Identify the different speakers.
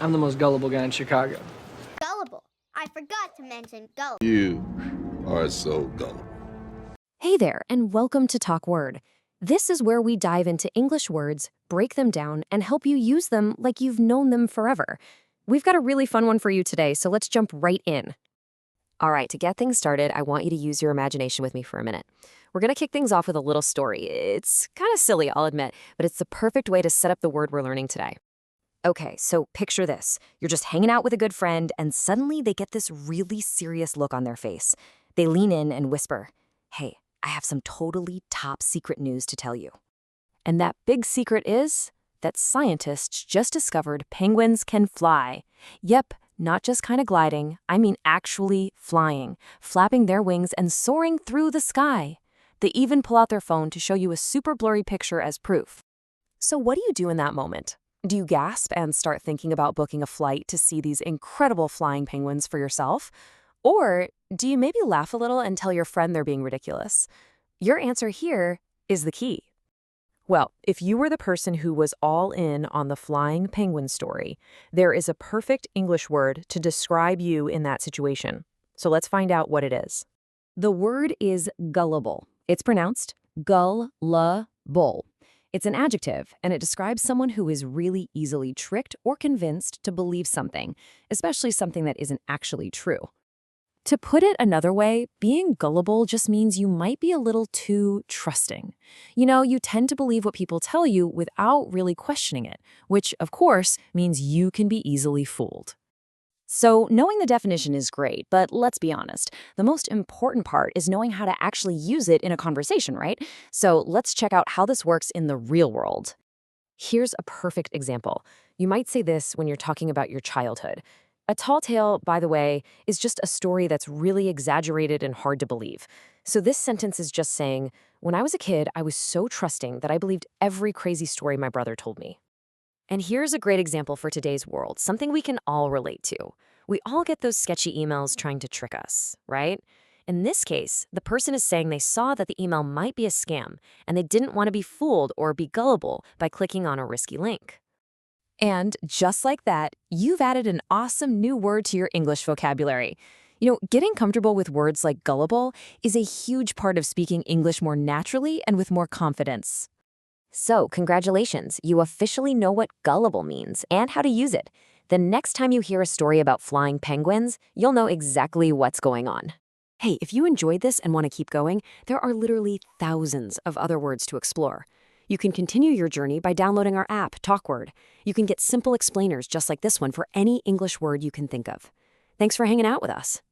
Speaker 1: I'm the most gullible guy in Chicago.
Speaker 2: Gullible. I forgot to mention gullible.
Speaker 3: You are so gullible.
Speaker 4: Hey there, and welcome to Talk Word. This is where we dive into English words, break them down, and help you use them like you've known them forever. We've got a really fun one for you today, so let's jump right in. All right, to get things started, I want you to use your imagination with me for a minute. We're going to kick things off with a little story. It's kind of silly, I'll admit, but it's the perfect way to set up the word we're learning today. Okay, so picture this. You're just hanging out with a good friend, and suddenly they get this really serious look on their face. They lean in and whisper, "Hey, I have some totally top secret news to tell you." And that big secret is that scientists just discovered penguins can fly. Yep, not just kind of gliding, I mean actually flying, flapping their wings and soaring through the sky. They even pull out their phone to show you a super blurry picture as proof. So what do you do in that moment? Do you gasp and start thinking about booking a flight to see these incredible flying penguins for yourself? Or do you maybe laugh a little and tell your friend they're being ridiculous? Your answer here is the key. Well, if you were the person who was all in on the flying penguin story, there is a perfect English word to describe you in that situation. So let's find out what it is. The word is gullible. It's pronounced gull-la-bull. It's an adjective, and it describes someone who is really easily tricked or convinced to believe something, especially something that isn't actually true. To put it another way, being gullible just means you might be a little too trusting. You know, you tend to believe what people tell you without really questioning it, which, of course, means you can be easily fooled. So knowing the definition is great, but let's be honest, the most important part is knowing how to actually use it in a conversation, right? So let's check out how this works in the real world. Here's a perfect example. You might say this when you're talking about your childhood. A tall tale, by the way, is just a story that's really exaggerated and hard to believe. So this sentence is just saying, when I was a kid, I was so trusting that I believed every crazy story my brother told me. And here's a great example for today's world, something we can all relate to. We all get those sketchy emails trying to trick us, right? In this case, the person is saying they saw that the email might be a scam, and they didn't want to be fooled or be gullible by clicking on a risky link. And just like that, you've added an awesome new word to your English vocabulary. You know, getting comfortable with words like gullible is a huge part of speaking English more naturally and with more confidence. So, congratulations, you officially know what gullible means and how to use it. The next time you hear a story about flying penguins, you'll know exactly what's going on. Hey, if you enjoyed this and want to keep going, there are literally thousands of other words to explore. You can continue your journey by downloading our app, TalkWord. You can get simple explainers just like this one for any English word you can think of. Thanks for hanging out with us.